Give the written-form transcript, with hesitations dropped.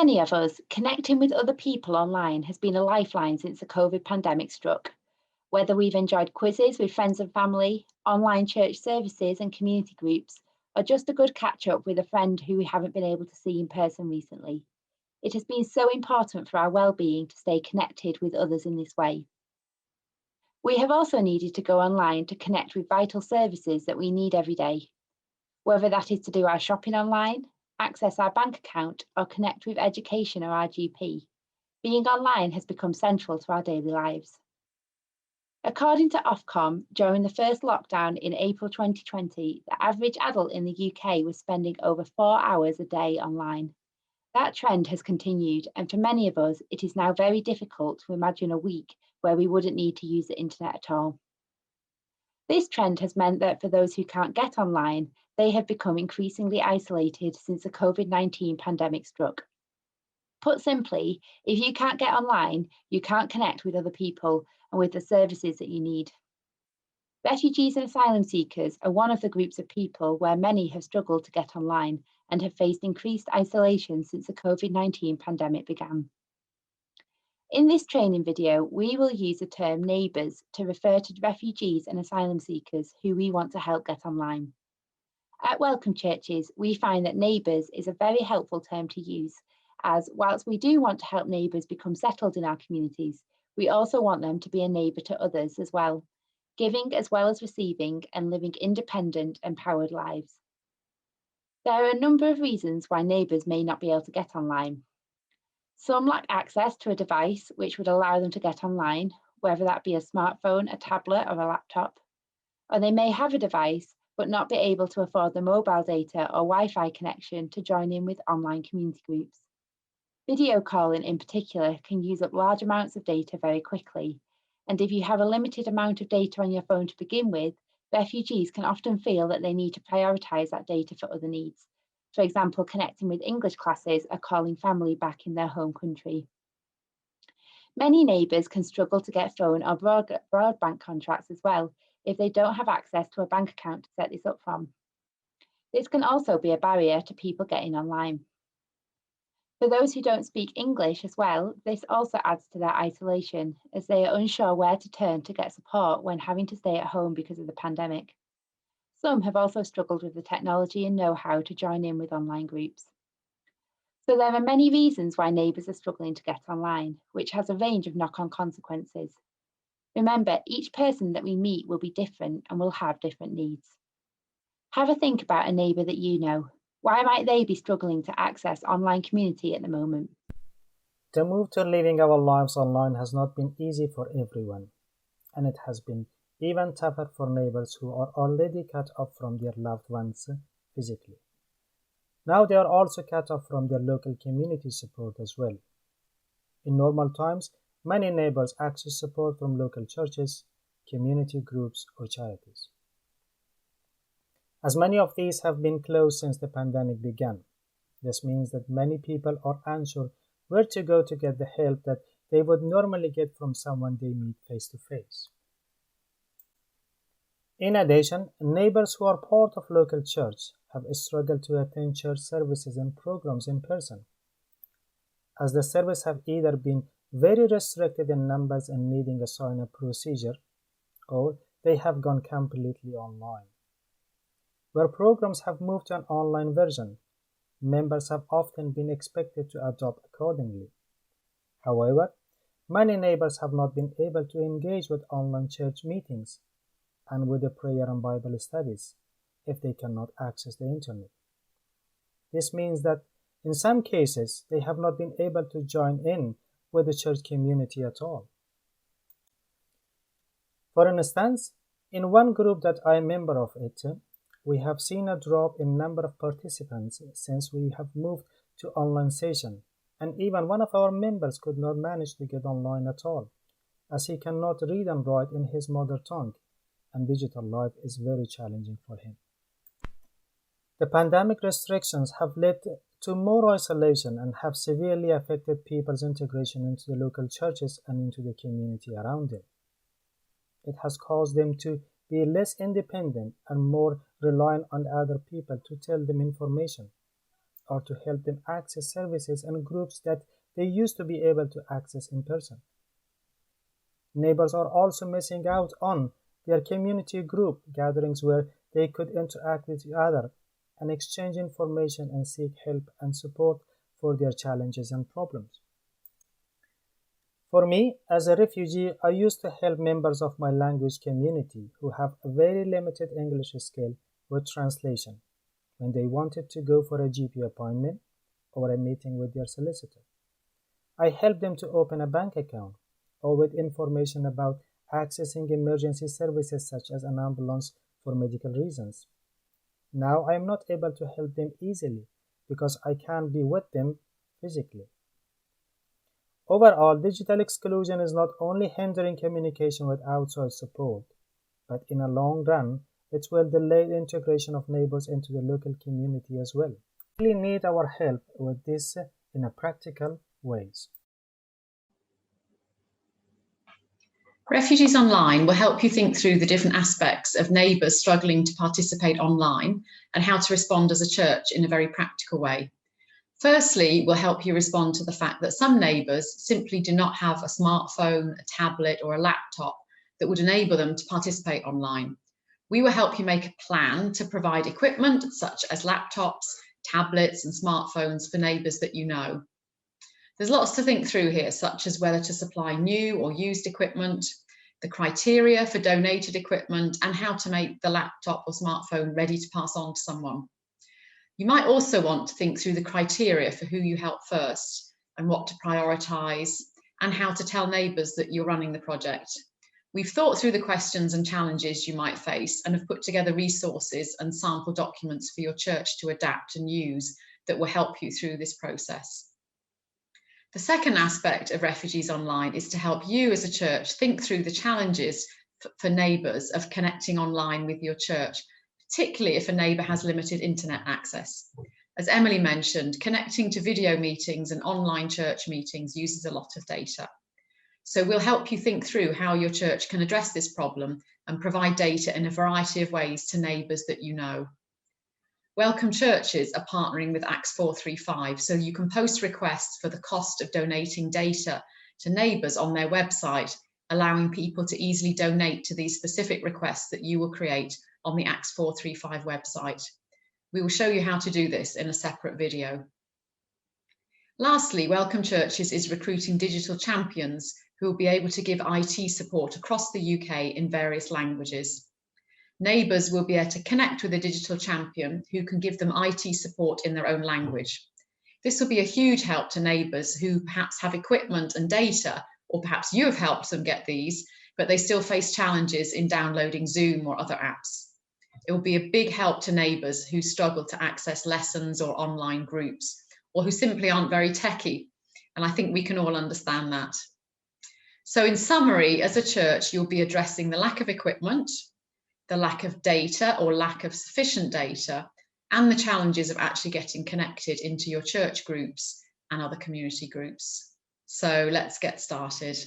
many of us, connecting with other people online has been a lifeline since the COVID pandemic struck. Whether we've enjoyed quizzes with friends and family, online church services and community groups, or just a good catch up with a friend who we haven't been able to see in person recently, it has been so important for our well-being to stay connected with others in this way. We have also needed to go online to connect with vital services that we need every day, whether that is to do our shopping online, access our bank account, or connect with education or our GP. Being online has become central to our daily lives. According to Ofcom, during the first lockdown in April 2020, the average adult in the UK was spending over 4 hours a day online. That trend has continued, and for many of us, it is now very difficult to imagine a week where we wouldn't need to use the internet at all. This trend has meant that for those who can't get online, they have become increasingly isolated since the COVID-19 pandemic struck. Put simply, if you can't get online, you can't connect with other people and with the services that you need. Refugees and asylum seekers are one of the groups of people where many have struggled to get online and have faced increased isolation since the COVID-19 pandemic began. In this training video, we will use the term neighbours to refer to refugees and asylum seekers who we want to help get online. At Welcome Churches, we find that neighbours is a very helpful term to use, as whilst we do want to help neighbours become settled in our communities, we also want them to be a neighbour to others as well, giving as well as receiving and living independent, empowered lives. There are a number of reasons why neighbours may not be able to get online. Some lack access to a device which would allow them to get online, whether that be a smartphone, a tablet, or a laptop. Or they may have a device but not be able to afford the mobile data or Wi-Fi connection to join in with online community groups. Video calling in particular can use up large amounts of data very quickly, and if you have a limited amount of data on your phone to begin with, refugees can often feel that they need to prioritise that data for other needs. For example, connecting with English classes or calling family back in their home country. Many neighbours can struggle to get phone or broadband contracts as well if they don't have access to a bank account to set this up from. This can also be a barrier to people getting online. For those who don't speak English as well, this also adds to their isolation, as they are unsure where to turn to get support when having to stay at home because of the pandemic. Some have also struggled with the technology and know-how to join in with online groups. So there are many reasons why neighbours are struggling to get online, which has a range of knock-on consequences. Remember, each person that we meet will be different and will have different needs. Have a think about a neighbour that you know. Why might they be struggling to access online community at the moment? The move to living our lives online has not been easy for everyone, and it has been even tougher for neighbors who are already cut off from their loved ones physically. Now they are also cut off from their local community support as well. In normal times, many neighbors access support from local churches, community groups, or charities. As many of these have been closed since the pandemic began, this means that many people are unsure where to go to get the help that they would normally get from someone they meet face to face. In addition, neighbors who are part of local church have struggled to attend church services and programs in person, as the services have either been very restricted in numbers and needing a sign-up procedure, or they have gone completely online. Where programs have moved to an online version, members have often been expected to adopt accordingly. However, many neighbors have not been able to engage with online church meetings and with the prayer and Bible studies if they cannot access the internet. This means that in some cases, they have not been able to join in with the church community at all. For instance, in one group that I am a member of it, we have seen a drop in number of participants since we have moved to online session, and even one of our members could not manage to get online at all, as he cannot read and write in his mother tongue, and digital life is very challenging for him. The pandemic restrictions have led to more isolation and have severely affected people's integration into the local churches and into the community around them. It has caused them to be less independent and more reliant on other people to tell them information. or to help them access services and groups that they used to be able to access in person. Neighbors are also missing out on their community group gatherings where they could interact with each other and exchange information and seek help and support for their challenges and problems. For me, as a refugee, I used to help members of my language community who have a very limited English skill with translation when they wanted to go for a GP appointment or a meeting with their solicitor. I helped them to open a bank account or with information about accessing emergency services such as an ambulance for medical reasons. Now I am not able to help them easily because I can't be with them physically. Overall, digital exclusion is not only hindering communication with outside support, but in a long run, it will delay the integration of neighbors into the local community as well. We really need our help with this in a practical ways. Refugees Online will help you think through the different aspects of neighbours struggling to participate online and how to respond as a church in a very practical way. Firstly, we'll help you respond to the fact that some neighbours simply do not have a smartphone, a tablet or a laptop that would enable them to participate online. We will help you make a plan to provide equipment such as laptops, tablets and smartphones for neighbours that you know. There's lots to think through here, such as whether to supply new or used equipment, the criteria for donated equipment, and how to make the laptop or smartphone ready to pass on to someone. You might also want to think through the criteria for who you help first and what to prioritise, and how to tell neighbours that you're running the project. We've thought through the questions and challenges you might face and have put together resources and sample documents for your church to adapt and use that will help you through this process. The second aspect of Refugees Online is to help you as a church think through the challenges for neighbours of connecting online with your church, particularly if a neighbour has limited internet access. As Emily mentioned, connecting to video meetings and online church meetings uses a lot of data. So we'll help you think through how your church can address this problem and provide data in a variety of ways to neighbours that you know. Welcome Churches are partnering with Acts 435, so you can post requests for the cost of donating data to neighbours on their website, allowing people to easily donate to these specific requests that you will create on the Acts 435 website. We will show you how to do this in a separate video. Lastly, Welcome Churches is recruiting digital champions who will be able to give IT support across the UK in various languages. Neighbours will be able to connect with a digital champion who can give them IT support in their own language. This will be a huge help to neighbours who perhaps have equipment and data, or perhaps you have helped them get these, but they still face challenges in downloading Zoom or other apps. It will be a big help to neighbours who struggle to access lessons or online groups, or who simply aren't very techy, and I think we can all understand that. So in summary, as a church, you'll be addressing the lack of equipment, the lack of data or lack of sufficient data, and the challenges of actually getting connected into your church groups and other community groups. So let's get started.